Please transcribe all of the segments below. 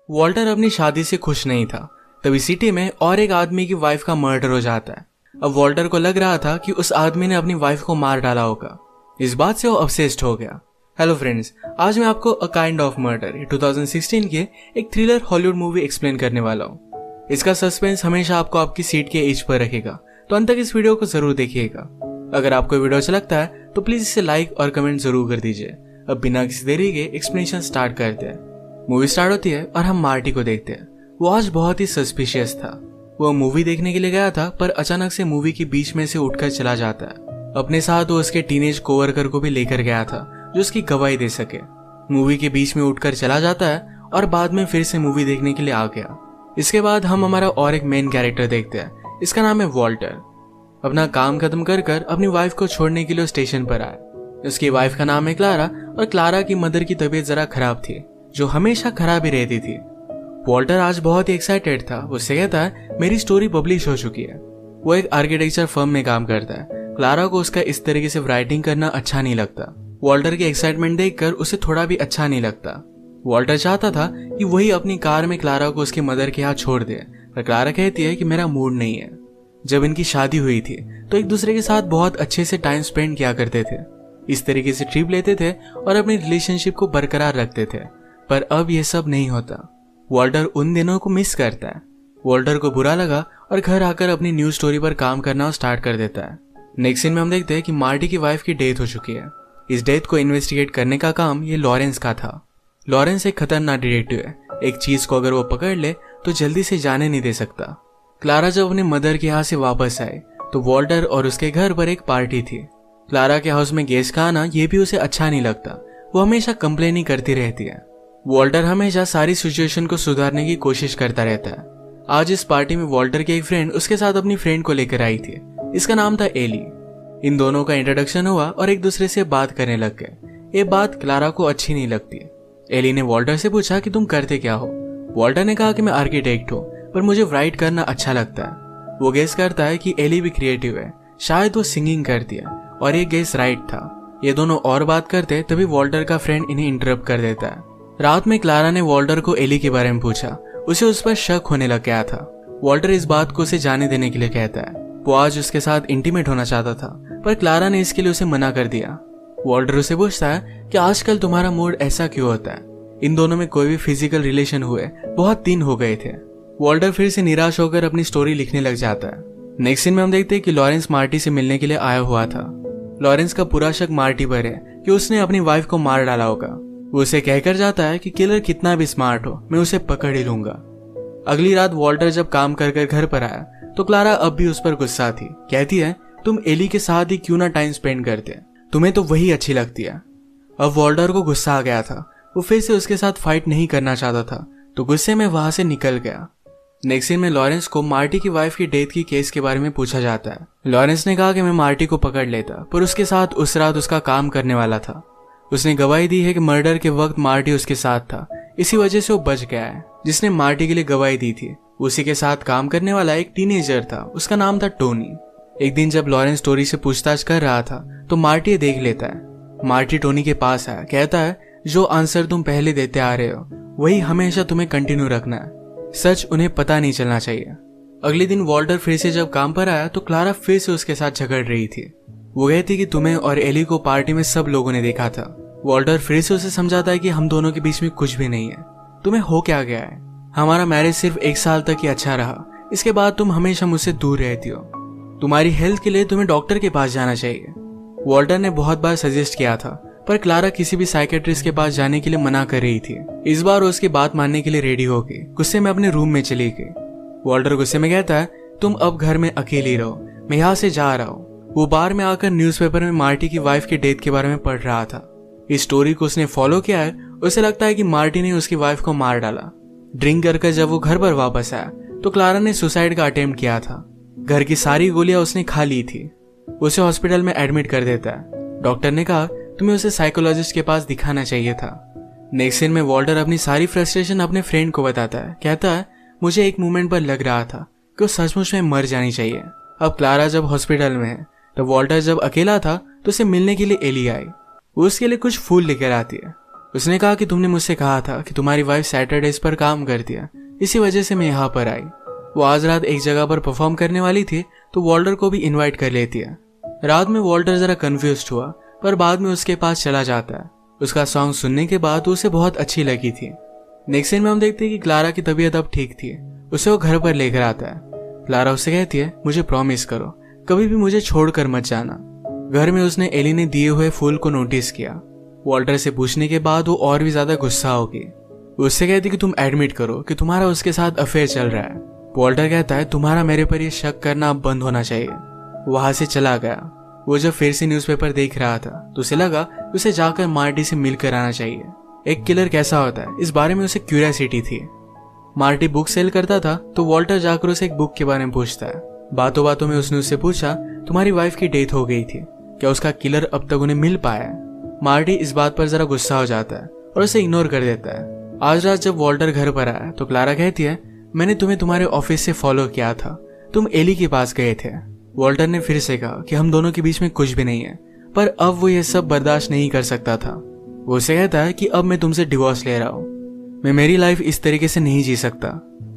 Walter अपनी शादी से खुश नहीं था। तभी सिटी में और एक आदमी की वाइफ का मर्डर हो जाता है। अब वॉल्टर को लग रहा था कि उस आदमी ने अपनी वाइफ को मार डाला होगा। इस बात से वो ऑब्सेस्ड हो गया। हेलो फ्रेंड्स, आज मैं आपको अ काइंड ऑफ मर्डर 2016 के एक थ्रिलर हॉलीवुड मूवी एक्सप्लेन करने वाला हूँ। इसका सस्पेंस हमेशा आपको आपकी सीट के एज पर रखेगा, तो अंत तक इस वीडियो को जरूर देखिएगा। अगर आपको वीडियो अच्छा लगता है तो प्लीज इसे लाइक और कमेंट जरूर कर दीजिए। अब बिना किसी देरी के एक्सप्लेनेशन स्टार्ट करते हैं। मूवी स्टार्ट होती है और हम मार्टी को देखते हैं। वो आज बहुत ही सस्पिशियस था। वो मूवी देखने के लिए गया था, पर अचानक से मूवी के बीच में से उठकर चला जाता है। अपने साथ वो उसके टीनेज कोवर्कर को भी लेकर गया था, जो उसकी गवाही दे सके। मूवी के बीच में उठकर चला जाता है और बाद में फिर से मूवी देखने के लिए आ गया। इसके बाद हम हमारा और एक मेन कैरेक्टर देखते हैं। इसका नाम है वॉल्टर। अपना काम खत्म कर अपनी वाइफ को छोड़ने के लिए स्टेशन पर आया। उसकी वाइफ का नाम है क्लारा, और क्लारा की मदर की तबीयत जरा खराब थी, जो हमेशा खराब ही रहती थी। वॉल्टर आज बहुत ही एक्साइटेड था। वो उससे कहता है मेरी स्टोरी पब्लिश हो चुकी है। वो एक आर्किटेक्चर फर्म में काम करता है। क्लारा को उसका इस तरीके से राइटिंग करना अच्छा नहीं लगता। वॉल्टर की एक्साइटमेंट देखकर उसे थोड़ा भी अच्छा नहीं लगता। वॉल्टर चाहता था कि वही अपनी कार में क्लारा को उसकी मदर के यहाँ छोड़ दे, पर क्लारा कहती है कि मेरा मूड नहीं है। जब इनकी शादी हुई थी तो एक दूसरे के साथ बहुत अच्छे से टाइम स्पेंड किया करते थे। इस तरीके से ट्रिप लेते थे और अपनी रिलेशनशिप को बरकरार रखते थे, पर अब यह सब नहीं होता। वॉल्टर उन दिनों को मिस करता है। वॉल्टर को बुरा लगा और घर आकर अपनी न्यू स्टोरी पर काम करना स्टार्ट कर देता है। नेक्स्ट सीन में हम देखते हैं कि मार्टी की वाइफ की डेथ हो चुकी है। इस डेथ को इन्वेस्टिगेट करने का काम ये लॉरेंस का था। लॉरेंस एक खतरनाक डिटेक्टिव है। एक चीज को अगर वो पकड़ ले तो जल्दी से जाने नहीं दे सकता। क्लारा जब अपने मदर के यहाँ से वापस आए तो वॉल्टर और उसके घर पर एक पार्टी थी। क्लारा के हाउस में गेस्ट का आना ये भी उसे अच्छा नहीं लगता। वो हमेशा कंप्लेन ही करती रहती है। वॉल्टर हमेशा सारी सिचुएशन को सुधारने की कोशिश करता रहता है। आज इस पार्टी में वॉल्टर की एक फ्रेंड उसके साथ अपनी फ्रेंड को लेकर आई थी। इसका नाम था एली। इन दोनों का इंट्रोडक्शन हुआ और एक दूसरे से बात करने लग गए। ये बात क्लारा को अच्छी नहीं लगती। एली ने वॉल्टर से पूछा कि तुम करते क्या हो। वॉल्टर ने कहा कि मैं आर्किटेक्ट हूँ, पर मुझे राइट करना अच्छा लगता है। वो गेस करता है कि एली भी क्रिएटिव है, शायद वो सिंगिंग करती है, और ये गेस राइट था। ये दोनों और बात करते तभी वॉल्टर का फ्रेंड इन्हें इंटरप्ट कर देता है। रात में क्लारा ने वॉल्टर को एली के बारे में पूछा। उसे उस पर शक होने लग गया था। वॉल्टर इस बात को उसे जाने देने के लिए कहता है। वो आज उसके साथ इंटीमेट होना चाहता था, पर क्लारा ने इसके लिए उसे मना कर दिया। वॉल्टर उसे पूछता है कि आजकल तुम्हारा मूड ऐसा क्यों होता है। इन दोनों में कोई भी फिजिकल रिलेशन हुए बहुत दिन हो गए थे। वॉल्टर फिर से निराश होकर अपनी स्टोरी लिखने लग जाता है। नेक्स्ट सीन में हम देखते हैं कि लॉरेंस मार्टी से मिलने के लिए आया हुआ था। लॉरेंस का पूरा शक मार्टी पर है कि उसने अपनी वाइफ को मार डाला होगा। वो उसे कहकर जाता है कि किलर कितना भी स्मार्ट हो, मैं उसे पकड़ ही लूंगा। अगली रात वॉल्टर जब काम कर घर पर आया तो क्लारा अब भी उस पर गुस्सा थी। कहती है तुम एली के साथ ही क्यों ना टाइम स्पेंड करते, तुम्हें तो वही अच्छी लगती है। अब वॉल्टर को गुस्सा आ गया था। वो फिर से उसके साथ फाइट नहीं करना चाहता था, तो गुस्से में वहां से निकल गया। नेक्स्ट सीन में लॉरेंस को मार्टी की वाइफ की डेथ की केस के बारे में पूछा जाता है। लॉरेंस ने कहा कि मैं मार्टी को पकड़ लेता, पर उसके साथ उस रात उसका काम करने वाला था। उसने गवाही दी है कि मर्डर के वक्त मार्टी उसके साथ था, इसी वजह से वो बच गया है। जिसने मार्टी के लिए गवाही दी थी उसी के साथ काम करने वाला एक टीनेजर था। उसका नाम था टोनी। एक दिन जब लॉरेंस स्टोरी से पूछताछ कर रहा था तो मार्टी देख लेता है। मार्टी टोनी के पास आया, कहता है जो आंसर तुम पहले देते आ रहे हो वही हमेशा तुम्हें कंटिन्यू रखना है। सच उन्हें पता नहीं चलना चाहिए। अगले दिन वॉल्टर फिर से जब काम पर आया तो क्लारा फिर से उसके साथ झगड़ रही थी। वो कहती कि तुम्हें और एली को पार्टी में सब लोगों ने देखा था। वॉल्टर फिर से उसे समझाता है कि हम दोनों के बीच में कुछ भी नहीं है। तुम्हें हो क्या गया है? हमारा मैरिज सिर्फ 1 साल तक ही अच्छा रहा, इसके बाद तुम हमेशा मुझसे दूर रहती हो। तुम्हारी हेल्थ के लिए तुम्हें डॉक्टर के पास जाना चाहिए। वॉल्टर ने बहुत बार सजेस्ट किया था, पर क्लारा किसी भी साइकेट्रिस्ट के पास जाने के लिए मना कर रही थी। इस बार वो उसकी बात मानने के लिए रेडी हो गई। गुस्से में अपने रूम में चली गई। वॉल्टर गुस्से में कहता है तुम अब घर में अकेली रहो, मैं यहाँ से जा रहा हूँ। वो बार में आकर न्यूज़पेपर में मार्टी की वाइफ की डेथ के बारे में पढ़ रहा था। इस स्टोरी को उसने फॉलो किया है। उसे लगता है कि मार्टी ने उसकी वाइफ को मार डाला। ड्रिंक कर जब वो घर पर वापस आया तो क्लारा ने सुसाइड का अटेम्प्ट किया था। घर की सारी गोलियां उसने खा ली थी। उसे हॉस्पिटल में एडमिट कर देता है। डॉक्टर ने कहा तुम्हें उसे साइकोलॉजिस्ट के पास दिखाना चाहिए था। नेक्स्ट सीन में वॉल्टर अपनी सारी फ्रस्ट्रेशन अपने फ्रेंड को बताता है। कहता है मुझे एक मोमेंट पर लग रहा था कि वो सचमुच में मर जानी चाहिए। अब क्लारा जब हॉस्पिटल में है तो वॉल्टर जब अकेला था तो उसे मिलने के लिए एली आई। वो उसके लिए कुछ फूल लेकर आती है। उसने कहा कि तुमने मुझसे कहा था कि तुम्हारी वाइफ सैटरडेज पर काम करती है, इसी वजह से मैं यहाँ पर आई। वो आज रात एक जगह पर परफॉर्म करने वाली थी तो वॉल्टर को भी इनवाइट कर लेती है। रात में वॉल्टर जरा कंफ्यूज हुआ पर बाद में उसके पास चला जाता है। उसका सॉन्ग सुनने के बाद उसे बहुत अच्छी लगी थी। नेक्स्ट सीन में हम देखते हैं कि क्लारा की तबीयत अब ठीक थी। उसे वो घर पर लेकर आता है। क्लारा उससे कहती है, मुझे प्रॉमिस करो कभी भी मुझे छोड़कर मत जाना। घर में उसने एली ने दिए हुए फूल को नोटिस किया। वॉल्टर से पूछने के बाद वो और भी ज्यादा गुस्सा होगी। उससे कहती कि तुम एडमिट करो कि तुम्हारा उसके साथ अफेयर चल रहा है। वॉल्टर कहता है, तुम्हारा मेरे पर ये शक करना अब बंद होना चाहिए। वहां से चला गया। वो जब फिर से न्यूज़पेपर देख रहा था तो उसे लगा उसे जाकर मार्टी से मिलकर आना चाहिए। एक किलर कैसा होता है इस बारे में उसे क्यूरियोसिटी थी। मार्टी बुक सेल करता था तो वॉल्टर जाकर उसे एक बुक के बारे में पूछता है। बातों बातों में उसने उससे पूछा, तुम्हारी वाइफ की डेथ हो गई थी, क्या उसका किलर अब तक उन्हें मिल पाया है? मार्टी इस बात पर जरा गुस्सा हो जाता है और उसे इग्नोर कर देता है। आज रात जब वॉल्टर घर पर आया तो क्लारा कहती है, मैंने तुम्हें तुम्हारे ऑफिस से फॉलो किया था, तुम एली के पास गए थे। वॉल्टर ने फिर से कहा कि हम दोनों के बीच में कुछ भी नहीं है, पर अब वो ये सब बर्दाश्त नहीं कर सकता था। वो उसे कहता है कि अब मैं तुमसे डिवोर्स ले रहा हूँ, मैं मेरी लाइफ इस तरीके से नहीं जी सकता।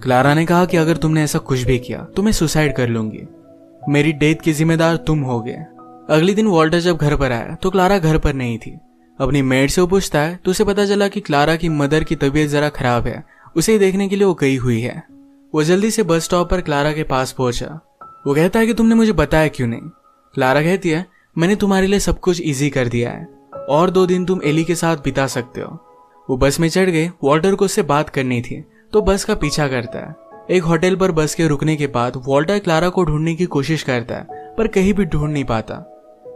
क्लारा ने कहा कि अगर तुमने ऐसा कुछ भी किया तो मैं सुसाइड कर लूंगी, मेरी डेथ की जिम्मेदार तुम होगे। अगले दिन वॉल्टर जब घर पर आया तो क्लारा घर पर नहीं थी। अपनी मेड से वो पूछता है तो उसे पता चला कि क्लारा की मदर की तबीयत जरा खराब है, उसे देखने के लिए वो गई हुई है। वो जल्दी से बस स्टॉप पर क्लारा के पास पहुंचा। वो कहता है कि तुमने मुझे बताया क्यों नहीं? क्लारा कहती है, मैंने तुम्हारे लिए सब कुछ इजी कर दिया है और 2 दिन तुम एली के साथ बिता सकते हो। वो बस में चढ़ गए। वॉल्टर को उससे बात करनी थी तो बस का पीछा करता है। एक होटल पर बस के रुकने के बाद वॉल्टर क्लारा को ढूंढने की कोशिश करता है पर कहीं भी ढूंढ नहीं पाता।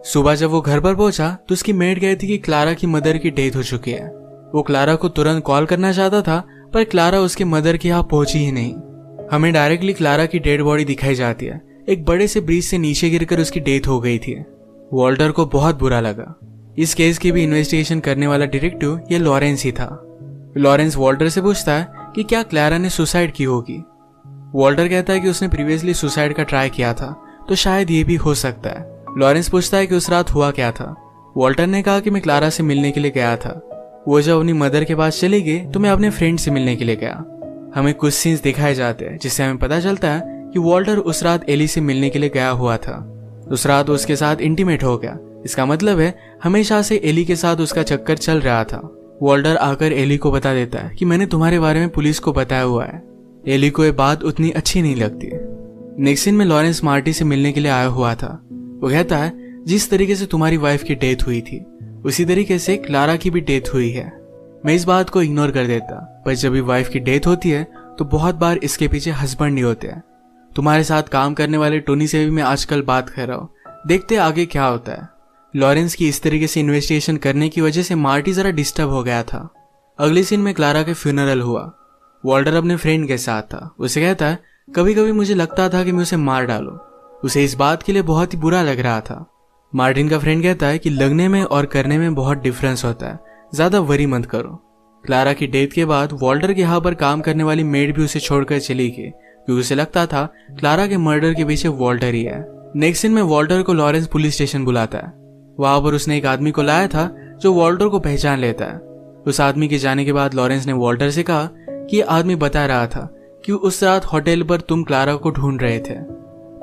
सुबह जब वो घर पर पहुंचा तो उसकी मेड कहती कि क्लारा की मदर की डेथ हो चुकी है। वो क्लारा को तुरंत कॉल करना चाहता था पर क्लारा उसके मदर के यहाँ पहुंची ही नहीं। हमें डायरेक्टली क्लारा की डेड बॉडी दिखाई जाती है। एक बड़े से ब्रिज से नीचे गिरकर उसकी डेथ हो गई थी। वॉल्टर को बहुत बुरा लगा। इस केस की भी इन्वेस्टिगेशन करने वाला डिटेक्टिव ये लॉरेंस ही था। लॉरेंस वॉल्टर से पूछता है कि क्या क्लारा ने सुसाइड की होगी। वॉल्टर कहता है कि उसने प्रीवियसली सुसाइड का ट्राई किया था तो शायद ये भी हो सकता है। लॉरेंस पूछता है कि उस रात हुआ क्या था। वॉल्टर ने कहा कि मैं क्लारा से मिलने के लिए गया था। वो जब अपनी मदर के पास चली गई तो मैं अपने फ्रेंड से मिलने के लिए गया। हमें कुछ सीन्स दिखाए जाते हैं जिससे हमें पता चलता है कि वॉल्टर उस रात एली से मिलने के लिए गया हुआ था। उस रात उसके साथ इंटीमेट हो गया। इसका मतलब है हमेशा से एली के साथ उसका चक्कर चल रहा था। वॉल्टर आकर एली को बता देता है कि मैंने तुम्हारे बारे में पुलिस को बताया हुआ है। एली को ये बात उतनी अच्छी नहीं लगती। नेक्स्ट सीन में लॉरेंस मार्टी से मिलने के लिए आया हुआ था। वो कहता है, जिस तरीके से तुम्हारी वाइफ की डेथ हुई थी उसी तरीके से क्लारा की भी डेथ हुई है। मैं इस बात को इग्नोर कर देता, पर जब भी वाइफ की डेथ होती है तो बहुत बार इसके पीछे हस्बैंड ही होते हैं। तुम्हारे साथ काम करने वाले टोनी से भी मैं आजकल बात कर रहा हूँ, देखते आगे क्या होता है। लॉरेंस की इस तरीके से इन्वेस्टिगेशन करने की वजह से मार्टी जरा डिस्टर्ब हो गया था। अगले सीन में क्लारा के फ्यूनरल हुआ। वॉल्टर अपने फ्रेंड के साथ था। उसे कहता है, कभी कभी मुझे लगता था कि मैं उसे मार डालूं। उसे इस बात के लिए बहुत ही बुरा लग रहा था। मार्टिन का फ्रेंड कहता है कि लगने में और करने में बहुत डिफरेंस होता है, ज्यादा वरी मत करो। क्लारा की डेथ के बाद वॉल्टर के यहाँ पर काम करने वाली मेड भी उसे छोड़कर चली गई क्योंकि उसे लगता था क्लारा के मर्डर के पीछे वॉल्टर ही है। नेक्स्ट सीन में वॉल्टर को लॉरेंस पुलिस स्टेशन बुलाता है। वहां पर उसने एक आदमी को लाया था जो वॉल्टर को पहचान लेता है। उस आदमी के जाने के बाद लॉरेंस ने वॉल्टर से कहा कि यह आदमी बता रहा था कि उस रात होटल पर तुम क्लारा को ढूंढ रहे थे।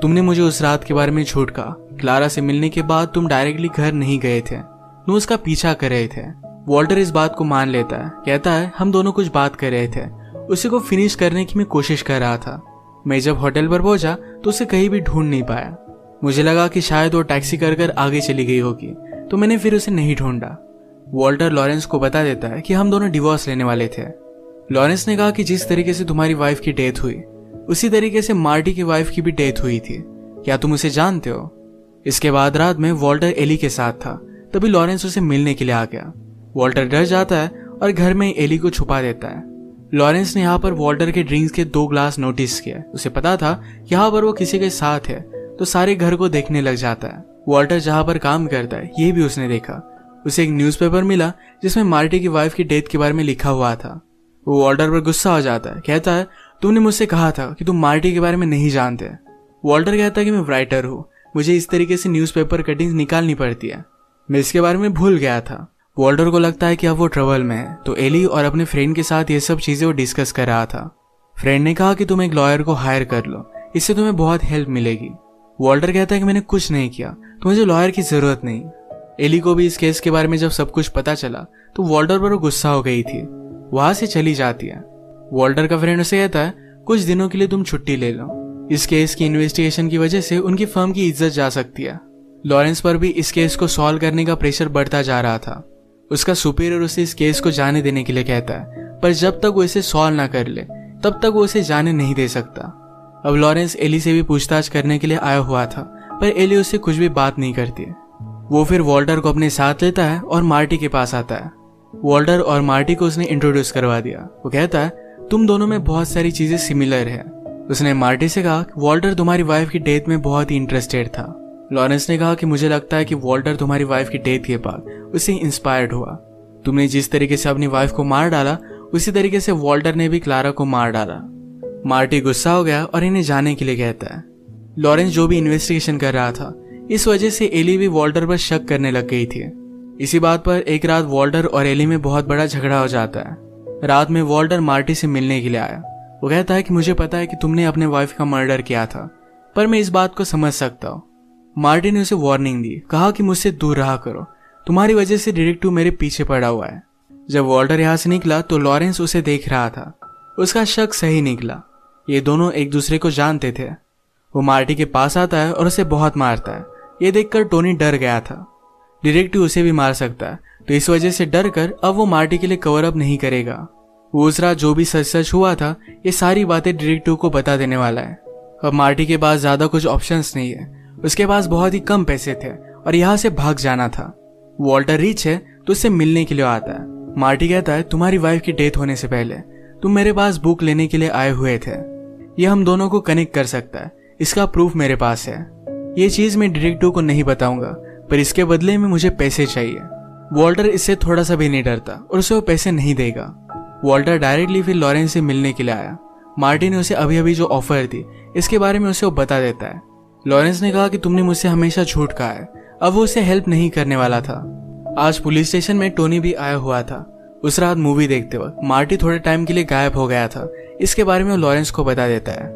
तुमने मुझे उस रात के बारे में झूठ कहा। क्लारा से मिलने के बाद तुम डायरेक्टली घर नहीं गए थे, तुम उसका पीछा कर रहे थे। वॉल्टर इस बात को मान लेता है। कहता है, हम दोनों कुछ बात कर रहे थे, उसी को फिनिश करने की मैं कोशिश कर रहा था। मैं जब होटल पर पहुंचा तो उसे कहीं भी ढूंढ नहीं पाया। मुझे लगा कि शायद वो टैक्सी कर आगे चली गई होगी तो मैंने फिर उसे नहीं ढूंढा। वॉल्टर लॉरेंस को बता देता है कि हम दोनों डिवोर्स लेने वाले थे। लॉरेंस ने कहा कि जिस तरीके से तुम्हारी वाइफ की डेथ हुई उसी तरीके से मार्टी की वाइफ की भी डेथ हुई थी, क्या तुम उसे जानते हो? इसके बाद रात में वॉल्टर एली के साथ था, तभी लॉरेंस उसे मिलने के लिए आ गया। वॉल्टर डर जाता है और घर में एली को छुपा देता है। लॉरेंस ने यहाँ पर वॉल्टर के ड्रिंक्स के 2 ग्लास नोटिस किया। उसे पता था यहाँ पर वो किसी के साथ है तो सारे घर को देखने लग जाता है। वॉल्टर जहाँ पर काम करता है ये भी उसने देखा। उसे एक न्यूज़पेपर मिला जिसमें मार्टी की वाइफ की डेथ के बारे में लिखा हुआ था। वो वॉल्टर पर गुस्सा हो जाता है। कहता है, तुमने मुझसे कहा था कि तुम मार्टी के बारे में नहीं जानते। वॉल्टर कहता है कि मैं राइटर हूँ, मुझे इस तरीके से न्यूज़पेपर कटिंग्स निकालनी पड़ती है, मैं इसके बारे में भूल गया था। वॉल्टर को लगता है कि अब वो ट्रबल में है, तो एली और अपने फ्रेंड के साथ ये सब चीजें वो डिस्कस कर रहा था। फ्रेंड ने कहा कि तुम एक लॉयर को हायर कर लो, इससे तुम्हें बहुत हेल्प मिलेगी। वॉल्टर कहता है कि मैंने कुछ नहीं किया, तो मुझे लॉयर की जरूरत नहीं। एली को भी इस केस के बारे में जब सब कुछ पता चला तो वॉल्टर पर वो गुस्सा हो गई थी। वहां से चली जाती है। वॉल्टर का फ्रेंड उसे कहता है कुछ दिनों के लिए तुम छुट्टी ले लो, इस केस की इन्वेस्टिगेशन की वजह से उनकी फर्म की इज्जत जा सकती है। लॉरेंस पर भी इस केस को सॉल्व करने का प्रेशर बढ़ता जा रहा था। उसका सुपीरियर उसे इस केस को जाने देने के लिए कहता है, पर जब तक वो इसे सॉल्व ना कर ले तब तक वो उसे जाने नहीं दे सकता। अब लॉरेंस एली से भी पूछताछ करने के लिए आया हुआ था, पर एली उससे कुछ भी बात नहीं करती। वो फिर वॉल्टर को अपने साथ लेता है और मार्टी के पास आता है। वॉल्टर और मार्टी को उसने इंट्रोड्यूस करवा दिया। वो कहता है तुम दोनों में बहुत सारी चीजें सिमिलर है। उसने मार्टी से कहा कि वॉल्टर तुम्हारी वाइफ की डेथ में बहुत ही इंटरेस्टेड था। लॉरेंस ने कहा कि मुझे लगता है कि वॉल्टर तुम्हारी वाइफ की डेथ के बाद उससे इंस्पायर्ड हुआ। तुमने जिस तरीके से अपनी वाइफ को मार डाला उसी तरीके से वॉल्टर ने भी क्लारा को मार डाला। मार्टी गुस्सा हो गया और इन्हें जाने के लिए कहता है। लॉरेंस जो भी इन्वेस्टिगेशन कर रहा था, इस वजह से एली भी वॉल्टर पर शक करने लग गई थी। इसी बात पर एक रात वॉल्टर और एली में बहुत बड़ा झगड़ा हो जाता है। रात में वॉल्टर मार्टी से मिलने के लिए आया। वो कहता है कि मुझे पता है कि तुमने अपने वाइफ का मर्डर किया था, पर मैं इस बात को समझ सकता हूँ। मार्टी ने उसे वार्निंग दी, कहा कि मुझसे दूर रहा करो, तुम्हारी वजह से डिटेक्टिव मेरे पीछे पड़ा हुआ है। जब वॉल्टर यहाँ से निकला तो लॉरेंस उसे देख रहा था। उसका शक सही निकला। ये दोनों एक दूसरे को जानते थे। वो मार्टी के पास आता है और उसे बहुत मारता है। ये देखकर टोनी डर गया था। डिटेक्टिव उसे भी मार सकता है, तो इस वजह से डर कर अब वो मार्टी के लिए कवर अप नहीं करेगा। वो उस रात जो भी सच सच हुआ था ये सारी बातें डिटेक्टिव को बता देने वाला है। अब मार्टी के पास ज्यादा कुछ ऑप्शंस नहीं है। उसके पास बहुत ही कम पैसे थे और यहाँ से भाग जाना था। वॉल्टर रिच है तो उससे मिलने के लिए आता है। मार्टी कहता है तुम्हारी वाइफ की डेथ होने से पहले तुम मेरे पास बुक लेने के लिए आए हुए थे। ये हम दोनों को कनेक्ट कर सकता है, इसका प्रूफ मेरे पास है। ये चीज मैं डिटेक्टिव को नहीं बताऊंगा, पर इसके बदले में मुझे पैसे चाहिए। वॉल्टर इससे थोड़ा सा भी नहीं डरता और उसे वो पैसे नहीं देगा। वॉल्टर डायरेक्टली फिर लॉरेंस से मिलने के लिए आया। मार्टी ने उसे अभी अभी जो ऑफर दी इसके बारे में उसे वो बता देता है। लॉरेंस ने कहा कि तुमने मुझसे हमेशा झूठ कहा है। अब वो उसे हेल्प नहीं करने वाला था। आज पुलिस स्टेशन में टोनी भी आया हुआ था। उस रात मूवी देखते वक्त मार्टी थोड़े टाइम के लिए गायब हो गया था। इसके बारे में वो लॉरेंस को बता देता है।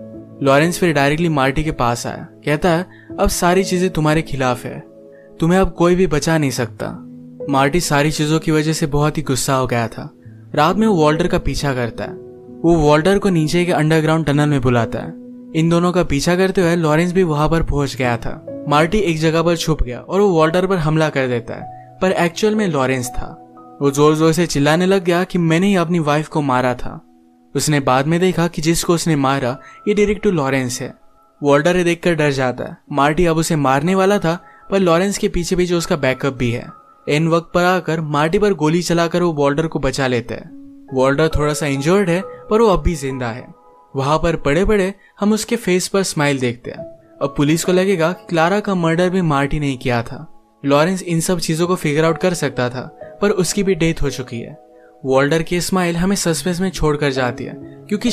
लॉरेंस फिर डायरेक्टली मार्टी के पास आया। कहता है अब सारी चीजें तुम्हारे खिलाफ है, तुम्हें अब कोई भी बचा नहीं सकता। मार्टी सारी चीजों की वजह से बहुत ही गुस्सा हो गया था। रात में वो वॉल्टर का पीछा करता है। वो वॉल्टर को नीचे के अंडरग्राउंड टनल में बुलाता है। इन दोनों का पीछा करते हुए लॉरेंस भी वहां पर पहुंच गया था। मार्टी एक जगह पर छुप गया और वो वॉल्टर पर हमला कर देता है, पर एक्चुअल में लॉरेंस था। वो जोर जोर से चिल्लाने लग गया कि मैंने ही अपनी वाइफ को मारा था। उसने बाद में देखा कि जिसको उसने मारा ये डिटेक्टिव लॉरेंस है। वॉल्टर ये देखकर डर जाता है। मार्टी अब उसे मारने वाला था, पर लॉरेंस के पीछे पीछे उसका बैकअप भी है। इन वक्त पर आकर मार्टी पर गोली चलाकर वो वॉल्टर को बचा लेता है। वॉल्टर थोड़ा सा इंजर्ड है, पर वो अब भी जिंदा है। वहां पर पड़े पड़े हम उसके फेस पर स्माइल देखते हैं। अब पुलिस को लगेगा कि क्लारा का मर्डर भी मार्टी ने किया था। लॉरेंस इन सब चीजों को फिगर आउट कर सकता था, पर उसकी भी डेथ हो चुकी है। वॉल्टर की स्माइल हमें सस्पेंस में छोड़कर जाती है, क्योंकि